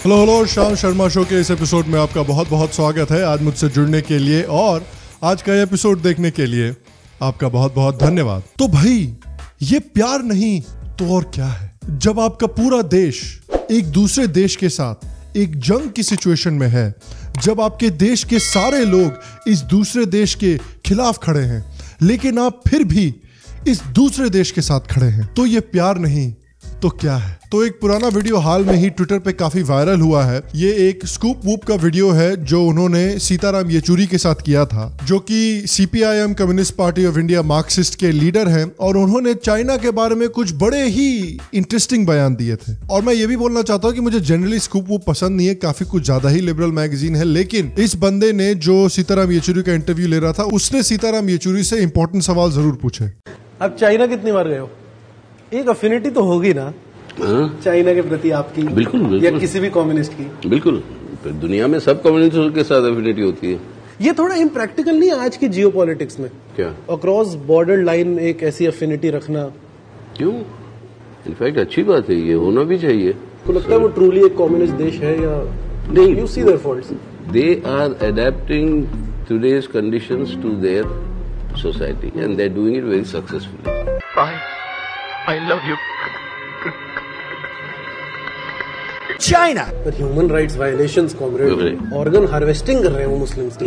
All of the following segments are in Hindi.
Hello hello, Shyam Sharma show के इस एपिसोड में आपका बहुत बहुत स्वागत है। आज मुझसे जुड़ने के लिए और आज का एपिसोड देखने के लिए आपका बहुत बहुत धन्यवाद। तो भाई, ये प्यार नहीं तो और क्या है? जब आपका पूरा देश एक दूसरे देश के साथ एक जंग की सिचुएशन में है, जब आपके देश के सारे लोग इस दूसरे देश के खिलाफ खड़े हैं, लेकिन आप फिर भी इस दूसरे देश के साथ खड़े हैं, तो ये प्यार नहीं तो क्या है? तो एक पुराना वीडियो हाल में ही ट्विटर पे काफी वायरल हुआ है। ये एक स्कूप वूप का वीडियो है जो उन्होंने सीताराम येचुरी के साथ किया था, जो कि CPIM communist party of India Marxist के लीडर हैं, और उन्होंने चाइना के बारे में कुछ बड़े ही इंटरेस्टिंग बयान दिए थे। और मैं ये भी बोलना चाहता हूँ कि मुझे जनरली स्कूप वूप पसंद नहीं है, काफी कुछ ज्यादा ही लिबरल मैगजीन है, लेकिन इस बंदे ने जो सीताराम येचुरी का इंटरव्यू ले रहा था, उसने सीताराम येचुरी से इंपॉर्टेंट सवाल जरूर पूछे। अब चाइना कितनी बार गए हो? एक अफिनिटी तो होगी ना चाइना के प्रति आपकी? बिल्कुल, बिल्कुल। या किसी भी कम्युनिस्ट की? बिल्कुल, दुनिया में सब कम्युनिस्टों के साथ एफिनिटी होती है। ये थोड़ा इम्प्रैक्टिकल नहीं है आज की जियोपॉलिटिक्स में? क्या अक्रॉस बॉर्डर लाइन एक ऐसी अफिनिटी रखना? क्यों? इनफैक्ट अच्छी बात है, ये होना भी चाहिए। तो लगता है वो ट्रूली एक कम्युनिस्ट देश है या नहीं? You see their faults? They are adapting today's conditions to their society and they are doing it very successfully. I love you. China पर human rights violations, comrade, organ harvesting कर रहे हैं वो मुस्लिम्स की,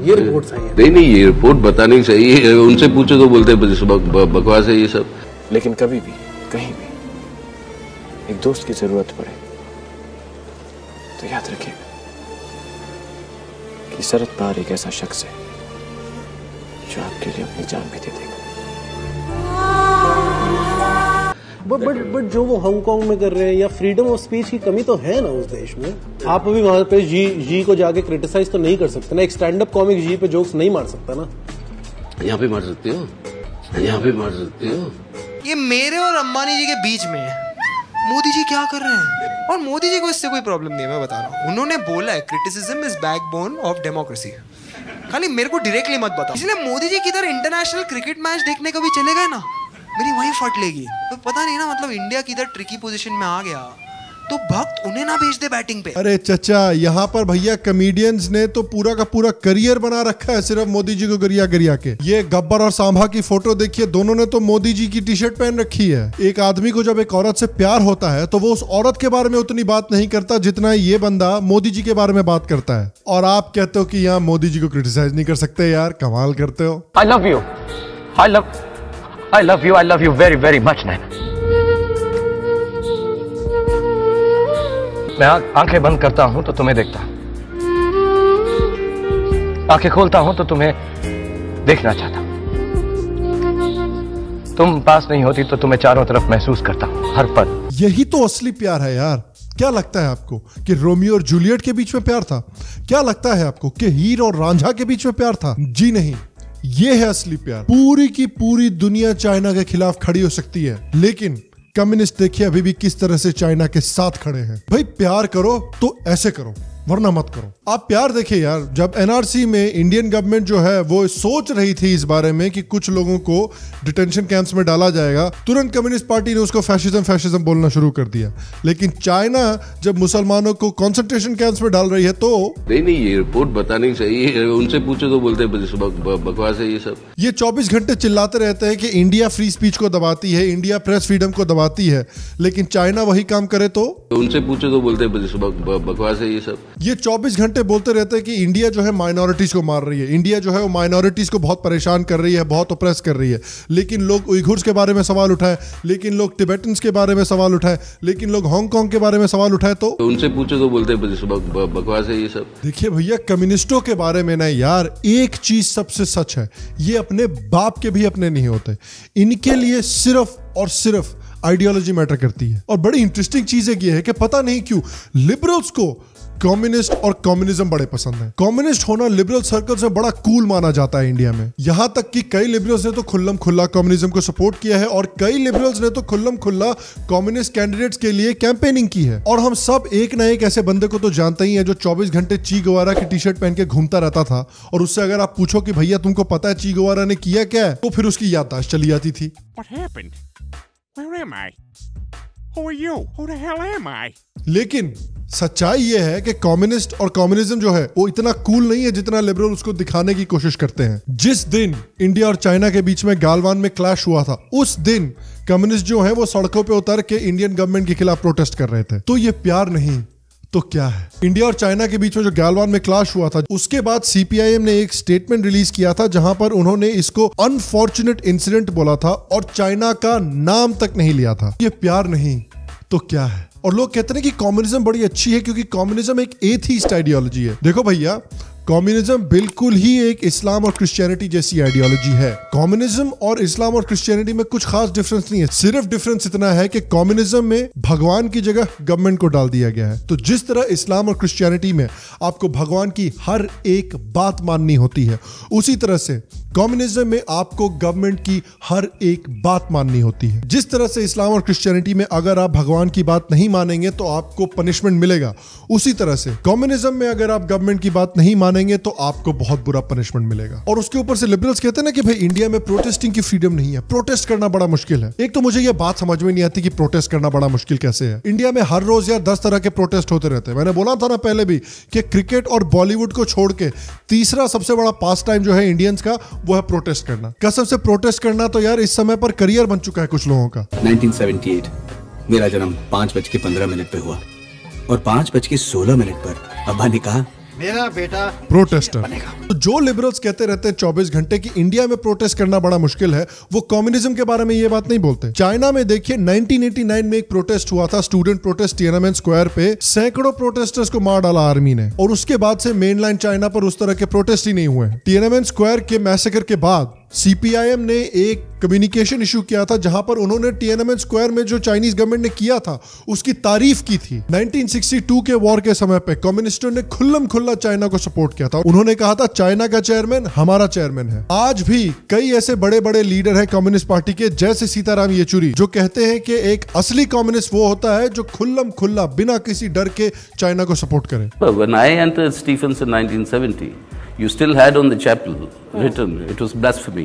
ये रिपोर्ट्स आई हैं। नहीं, ये रिपोर्ट बतानी चाहिए। उनसे पूछो तो बोलते हैं बकवास है ये सब। लेकिन कभी भी कहीं भी एक दोस्त की जरूरत पड़े तो याद रखिएगा कि शरद पवार एक ऐसा शख्स है जो आपके लिए अपनी जान भी दे देगा। बट जो वो हांगकांग में कर रहे हैं, या फ्रीडम ऑफ स्पीच की कमी तो है ना उस देश में? आप अभी वहां पे जी को जाके क्रिटिसाइज तो नहीं कर सकते ना? एक स्टैंड अप कॉमिक जी पे जोक्स नहीं मार सकता ना? यहाँ पे मार सकते हो, यहाँ पे मार सकते हो। ये मेरे और अंबानी जी के बीच में है। मोदी जी क्या कर रहे हैं? और मोदी जी को इससे कोई प्रॉब्लम नहीं है, मैं बता रहा हूँ। उन्होंने बोला है criticism is backbone of democracy. खाली मेरे को डायरेक्टली मत बताओ। इसलिए मोदी जी किधर इंटरनेशनल क्रिकेट मैच देखने कभी चले गए ना, मेरी वहीं फट लेगी। तो पता नहीं ना, मतलब इंडिया किधर ट्रिकी पोजीशन में आ गया तो भक्त उन्हें ना भेज दे बैटिंग पे। अरे चचा, यहाँ पर भैया कॉमेडियंस ने तो पूरा का पूरा करियर बना रखा है सिर्फ मोदी जी को गरिया गरिया के। ये गब्बर और सांभा की फोटो देखिए, दोनों ने तो मोदी जी की टी शर्ट पहन रखी है। एक आदमी को जब एक औरत से प्यार होता है तो वो उस औरत के बारे में उतनी बात नहीं करता जितना ये बंदा मोदी जी के बारे में बात करता है। और आप कहते हो कि यहाँ मोदी जी को क्रिटिसाइज नहीं कर सकते? यार कमाल करते हो। I love you. I love you very very much, नैना। मैं आंखें बंद करता हूं तो तुम्हें देखता, आंखें खोलता हूं तो तुम्हें देखना चाहता। तुम पास नहीं होती तो तुम्हें चारों तरफ महसूस करता हूं हर पल। यही तो असली प्यार है यार। क्या लगता है आपको कि रोमियो और जूलियट के बीच में प्यार था? क्या लगता है आपको कि हीर और रांझा के बीच में प्यार था? जी नहीं, ये है असली प्यार। पूरी की पूरी दुनिया चाइना के खिलाफ खड़ी हो सकती है, लेकिन कम्युनिस्ट देखिए अभी भी किस तरह से चाइना के साथ खड़े हैं। भाई प्यार करो तो ऐसे करो, वरना मत करो। आप प्यार देखिए यार, जब एनआरसी में इंडियन गवर्नमेंट जो है वो सोच रही थी इस बारे में कि कुछ लोगों को डिटेंशन कैंप्स में डाला जाएगा, तुरंत कम्युनिस्ट पार्टी ने उसको फैशिज्म बोलना शुरू कर दिया। लेकिन चाइना जब मुसलमानों को कॉन्सेंट्रेशन कैंप्स में डाल रही है तो नहीं, ये रिपोर्ट बतानी चाहिए। उनसे पूछो तो बोलते हैं बकवास है ये सब। ये 24 घंटे चिल्लाते रहते हैं कि इंडिया फ्री स्पीच को दबाती है, इंडिया प्रेस फ्रीडम को दबाती है, लेकिन चाइना वही काम करे तो उनसे पूछो तो बोलते हैं बकवास है ये सब। ये 24 घंटे बोलते रहते हैं कि इंडिया जो है माइनॉरिटीज को मार रही है, इंडिया जो है वो माइनॉरिटीज को बहुत परेशान कर रही है, बहुत ओप्रेस कर रही है। लेकिन लोग उइघुर्स के बारे में सवाल उठाए, लेकिन लोग टिबेटन्स के बारे में सवाल उठाए, लेकिन लोग हांगकांग के बारे में सवाल उठाए तो उनसे पूछो तो बोलते हैं बकवास है ये सब। देखिए भैया, कम्युनिस्टों के बारे में ना यार एक चीज सबसे सच है, ये अपने बाप के भी अपने नहीं होते। इनके लिए सिर्फ और सिर्फ आइडियोलॉजी मैटर करती है। और बड़ी इंटरेस्टिंग चीज एक ये है कि पता नहीं क्यों लिबरल्स को कम्युनिस्ट और कम्युनिज्म बड़े पसंद है। कम्युनिस्ट होना लिबरल सर्कल्स में बड़ा कूल माना जाता है इंडिया में। यहां तक कि कई लिबरल्स ने तो खुल्लम खुल्ला कम्युनिज्म को सपोर्ट किया है और कई लिबरल्स ने तो खुल्लम खुल्ला कम्युनिस्ट कैंडिडेट्स के लिए कैंपेनिंग की है। और हम सब एक ना एक ऐसे बंदे को तो जानते ही है जो 24 घंटे ची गुवारा की टी शर्ट पहन के घूमता रहता था, और उससे अगर आप पूछो कि भैया तुमको पता है ची गुवारा ने किया क्या है, तो फिर उसकी याददाश्त चली जाती थी। What happened? Where am I? Who are you? Who the hell am I? लेकिन सच्चाई ये है कि कम्युनिस्ट और कम्युनिज्म जो है वो इतना कूल नहीं है जितना लिबरल उसको दिखाने की कोशिश करते हैं। जिस दिन इंडिया और चाइना के बीच में गालवान में क्लैश हुआ था, उस दिन कम्युनिस्ट जो है वो सड़कों पे उतर के इंडियन गवर्नमेंट के खिलाफ प्रोटेस्ट कर रहे थे। तो ये प्यार नहीं तो क्या है? इंडिया और चाइना के बीच में जो गालवान में क्लैश हुआ था, उसके बाद सीपीआईएम ने एक स्टेटमेंट रिलीज किया था जहां पर उन्होंने इसको अनफॉर्चुनेट इंसिडेंट बोला था और चाइना का नाम तक नहीं लिया था। ये प्यार नहीं तो क्या है? और लोग कहते हैं कि कम्युनिज्म बड़ी अच्छी है क्योंकि कम्युनिज्म एक एथीस्ट आइडियोलॉजी है। देखो भैया, कम्युनिज्म बिल्कुल ही एक इस्लाम और क्रिश्चियनिटी जैसी आइडियोलॉजी है। कम्युनिज्म और इस्लाम और क्रिश्चियनिटी में कुछ खास डिफरेंस नहीं है। सिर्फ डिफरेंस इतना है कि कम्युनिज्म में भगवान की जगह गवर्नमेंट को डाल दिया गया है। तो जिस तरह इस्लाम और क्रिश्चियनिटी में आपको भगवान की हर एक बात माननी होती है, उसी तरह से कम्युनिज्म में आपको गवर्नमेंट की हर एक बात माननी होती है। जिस तरह से इस्लाम और क्रिश्चियनिटी में अगर आप भगवान की बात नहीं मानेंगे तो आपको पनिशमेंट मिलेगा, उसी तरह से कम्युनिज्म में अगर आप गवर्नमेंट की बात नहीं मानेंगे तो आपको बहुत बुरा पनिशमेंट मिलेगा। और उसके ऊपर से लिबरल्स कहते हैं ना कि भाई इंडिया में प्रोटेस्टिंग की फ्रीडम नहीं है, प्रोटेस्ट करना बड़ा मुश्किल है। एक तो मुझे यह बात समझ में नहीं आती कि प्रोटेस्ट करना बड़ा मुश्किल कैसे है। इंडिया में हर रोज या 10 तरह के प्रोटेस्ट होते रहते हैं। मैंने बोला था ना पहले भी कि क्रिकेट और बॉलीवुड को छोड़ के तीसरा सबसे बड़ा पास टाइम जो है इंडियंस का, वो है प्रोटेस्ट करना। कसम से प्रोटेस्ट करना तो यार इस समय पर करियर बन चुका है कुछ लोगों का। 1978 मेरा जन्म 5:15 पे हुआ और 5:16 पर अब्बा ने कहा मेरा बेटा प्रोटेस्टर। तो जो लिबरल्स कहते रहते हैं 24 घंटे कि इंडिया में प्रोटेस्ट करना बड़ा मुश्किल है, वो कम्युनिज्म के बारे में ये बात नहीं बोलते। चाइना में देखिए 1989 में एक प्रोटेस्ट हुआ था, स्टूडेंट प्रोटेस्ट तियानमेन स्क्वायर पे। सैकड़ों प्रोटेस्टर्स को मार डाला आर्मी ने और उसके बाद से मेनलैंड चाइना पर उस तरह के प्रोटेस्ट ही नहीं हुए। तियानमेन स्क्वायर के मैसेकर के बाद सीपीआईएम ने एक कम्युनिकेशन इशू किया था जहां पर उन्होंने तियानमेन स्क्वायर में जो चाइनीज गवर्नमेंट ने किया था उसकी तारीफ की थी। 1962 के वॉर के समय पे कम्युनिस्टों ने खुल्लम खुल्ला चाइना को सपोर्ट किया था। उन्होंने कहा था चाइना का चेयरमैन हमारा चेयरमैन है। आज भी कई ऐसे बड़े बड़े लीडर हैं कम्युनिस्ट पार्टी के, जैसे सीताराम येचुरी, जो कहते हैं कि एक असली कम्युनिस्ट वो होता है जो खुल्लम खुल्ला बिना किसी डर के चाइना को सपोर्ट करे। When I entered Stephens in 1970, you still had on the chapel written, it was blasphemy.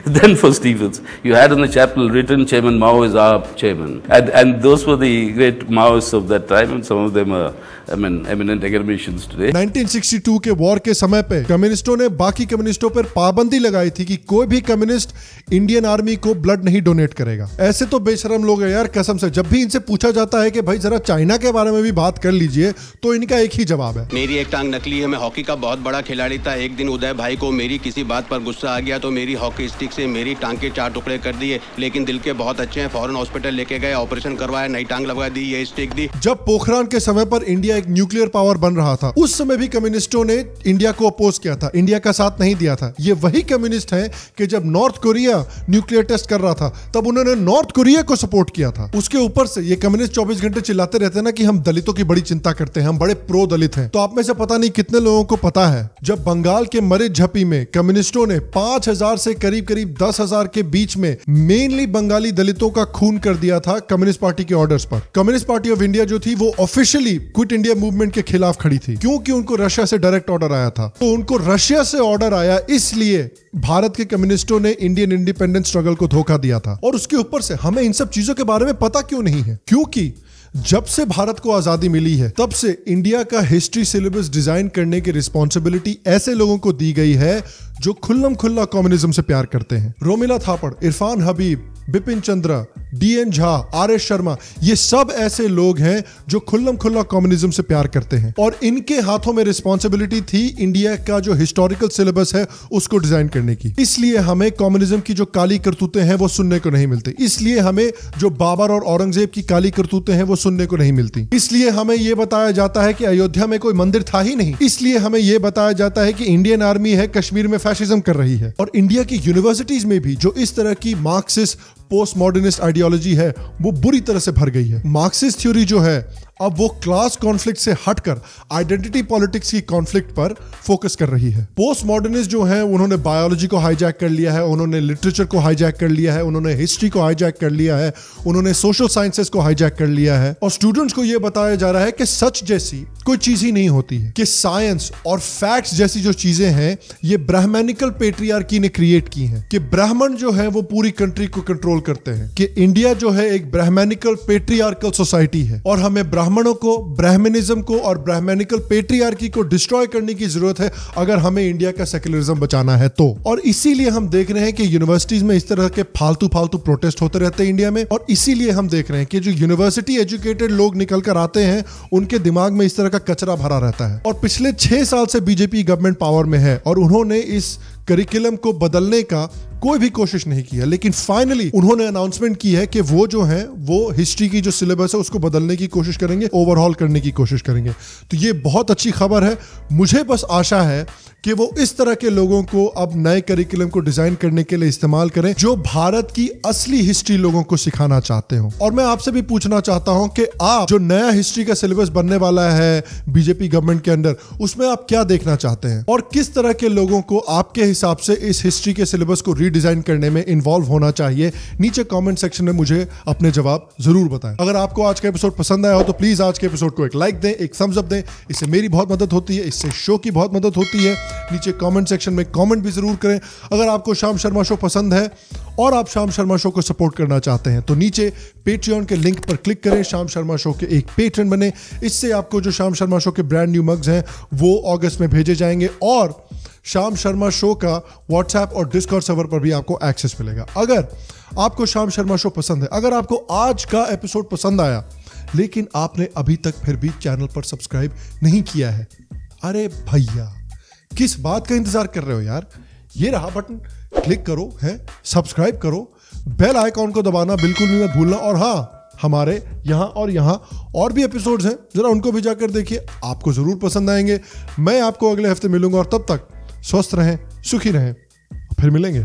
Then for Stephens, you had on the chapel written, Chairman Mao is our chairman. And those were the great Maoists of that time, and some of them are, I mean, eminent academicians today. 1962 के वॉर के समय पे कम्युनिस्टों ने बाकी कम्युनिस्टों पर पाबंदी लगाई थी कि कोई भी कम्युनिस्ट इंडियन आर्मी को ब्लड नहीं डोनेट करेगा। ऐसे तो बेशरम लोग हैं यार, कसम से। जब भी इनसे पूछा जाता है कि भाई जरा चाइना के बारे में भी बात कर लीजिए, तो इनका एक ही जवाब है, मेरी एक टांग नकली है, मैं हॉकी का बहुत बड़ा खिलाड़ी था। एक दिन उदय भाई को मेरी किसी बात पर गुस्सा आ गया तो मेरी हॉकी स्टिक से मेरी टांग के 4 टुकड़े कर दिए, लेकिन दिल के बहुत अच्छे हैं, फौरन हॉस्पिटल लेके गए, ऑपरेशन करवाया, नई टांग लगवा दी, ये स्टिक दी। जब पोखरान के समय पर इंडिया एक न्यूक्लियर पावर बन रहा था, उस समय भी कम्युनिस्टों ने इंडिया को अपोज किया था, इंडिया का साथ नहीं दिया था। ये वही कम्युनिस्ट हैं कि जब नॉर्थ कोरिया न्यूक्लियर टेस्ट कर रहा था तब उन्होंने नॉर्थ कोरिया को सपोर्ट किया था। उसके ऊपर से ये कम्युनिस्ट 24 घंटे चिल्लाते रहते हैं ना कि हम दलितों की बड़ी चिंता करते हैं, हम बड़े प्रो दलित हैं। तो आप में से पता नहीं कितने लोगों को पता है, जब बंगाल के मरे झपी में कम्युनिस्टों ने 5000 से करीब 10,000 के बीच में मेनली बंगाली दलितों का खून कर दिया था कम्युनिस्ट पार्टी के ऑर्डर्स पर। कम्युनिस्ट पार्टी ऑफ इंडिया जो थी वो ऑफिशियली क्विट इंडिया मूवमेंट के खिलाफ खड़ी थी, क्योंकि उनको रशिया से डायरेक्ट ऑर्डर आया था। तो उनको रशिया से ऑर्डर आया, इसलिए भारत के कम्युनिस्टों ने इंडियन इंडिपेंडेंस स्ट्रगल को धोखा दिया था। और उसके ऊपर से हमें इन सब चीजों के बारे में पता क्यों नहीं है? क्योंकि जब से भारत को आजादी मिली है तब से इंडिया का हिस्ट्री सिलेबस डिजाइन करने की रिस्पॉन्सिबिलिटी ऐसे लोगों को दी गई है जो खुल्लम खुल्ला कम्युनिज्म से प्यार करते हैं। Romila थापड़, Irfan Habib, Bipin Chandra, DN Jha, RS. शर्मा, ये सब ऐसे लोग हैं जो खुल्लम खुल्ला कम्युनिज्म से प्यार करते हैं और इनके हाथों में रिस्पॉन्सिबिलिटी थी इंडिया का जो हिस्टोरिकल सिलेबस है उसको डिजाइन करने की। इसलिए हमें कम्युनिज्म की जो काली करतूतें हैं वो सुनने को नहीं मिलती। इसलिए हमें जो बाबर और औरंगजेब की काली करतूतें हैं वो सुनने को नहीं मिलती। इसलिए हमें यह बताया जाता है कि अयोध्या में कोई मंदिर था ही नहीं। इसलिए हमें यह बताया जाता है कि इंडियन आर्मी है कश्मीर में फैशिज्म कर रही है। और इंडिया की यूनिवर्सिटीज में भी जो इस तरह की मार्क्सिस्ट पोस्ट मॉडर्निस्ट आइडियोलॉजी है वो बुरी तरह से भर गई है। मार्क्सिस्ट थ्योरी जो है अब वो क्लास कॉन्फ्लिक्ट से हटकर आइडेंटिटी पॉलिटिक्स की कॉन्फ्लिक्ट पर फोकस कर रही है। पोस्ट मॉडर्निस्ट जो है उन्होंने बायोलॉजी को हाईजैक कर लिया है, उन्होंने लिटरेचर को हाईजैक कर लिया है, उन्होंने हिस्ट्री को हाईजैक कर लिया है, उन्होंने सोशल साइंसेस को हाईजैक कर लिया है। और स्टूडेंट्स को यह बताया जा रहा है कि सच जैसी कोई चीज ही नहीं होती है, कि साइंस और फैक्ट्स जैसी जो चीजें हैं ये ब्राह्मणिकल पेट्रियार्की ने क्रिएट की हैं, कि ब्राह्मण जो है वो पूरी कंट्री को कंट्रोल कंट्रोल करते हैं कि इंडिया जो है एक ब्राह्मणिकल पेट्रियार्कल सोसाइटी है और हमें ब्राह्मणों को, ब्राह्मणिज्म को और ब्राह्मणिकल पेट्रियार्की को डिस्ट्रॉय करने की जरूरत है अगर हमें इंडिया का सेक्युलरिज्म बचाना है तो। और इसीलिए हम देख रहे हैं कि यूनिवर्सिटीज में इस तरह के फालतू प्रोटेस्ट होते रहते हैं इंडिया में, और इसीलिए हम देख रहे हैं कि जो यूनिवर्सिटी एजुकेटेड लोग निकल कर आते हैं उनके दिमाग में इस तरह का कचरा भरा रहता है। और पिछले 6 साल से बीजेपी गवर्नमेंट पावर में है और उन्होंने इस करिकुलम को बदलने का कोई भी कोशिश नहीं किया, लेकिन फाइनली उन्होंने अनाउंसमेंट की है कि वो जो है वो हिस्ट्री की जो सिलेबस है उसको बदलने की कोशिश करेंगे, ओवरहॉल करने की कोशिश करेंगे। तो ये बहुत अच्छी खबर है। मुझे बस आशा है कि वो इस तरह के लोगों को अब नए करिकुलम को डिजाइन करने के लिए इस्तेमाल करें जो भारत की असली हिस्ट्री लोगों को सिखाना चाहते हो। और मैं आपसे भी पूछना चाहता हूं कि आप जो नया हिस्ट्री का सिलेबस बनने वाला है बीजेपी गवर्नमेंट के अंदर, उसमें आप क्या देखना चाहते हैं और किस तरह के लोगों को आपके हिसाब से इस हिस्ट्री के सिलेबस को रीडिजाइन करने में इन्वॉल्व होना चाहिए। नीचे कमेंट सेक्शन में मुझे अपने जवाब जरूर बताएं। अगर आपको आज का एपिसोड पसंद आया हो तो प्लीज आज के एपिसोड को एक लाइक दें, एक थम्स अप दें। इससे मेरी बहुत मदद होती है, इससे शो की बहुत मदद होती है। नीचे कमेंट सेक्शन में कमेंट भी जरूर करें। अगर आपको शाम शर्मा शो पसंद है और आप शाम शर्मा शो को सपोर्ट करना चाहते हैं तो नीचे पेट्रियन के लिंक पर क्लिक करें, शाम शर्मा शो के एक पेट्रन बने। इससे आपको जो शाम शर्मा शो के ब्रांड न्यू मग्स हैं वो अगस्त में भेजे जाएंगे और शाम शर्मा शो का व्हाट्सएप और डिस्कॉर्ड सर्वर पर भी आपको एक्सेस मिलेगा। अगर आपको शाम शर्मा शो पसंद है, अगर आपको आज का एपिसोड पसंद आया लेकिन आपने अभी तक फिर भी चैनल पर सब्सक्राइब नहीं किया है, अरे भैया किस बात का इंतजार कर रहे हो यार? ये रहा बटन, क्लिक करो, है सब्सक्राइब करो, बेल आइकॉन को दबाना बिल्कुल भी मत भूलना। और हाँ, हमारे यहाँ और भी एपिसोड्स हैं, जरा उनको भी जाकर देखिए, आपको जरूर पसंद आएंगे। मैं आपको अगले हफ्ते मिलूंगा और तब तक स्वस्थ रहें, सुखी रहें, फिर मिलेंगे।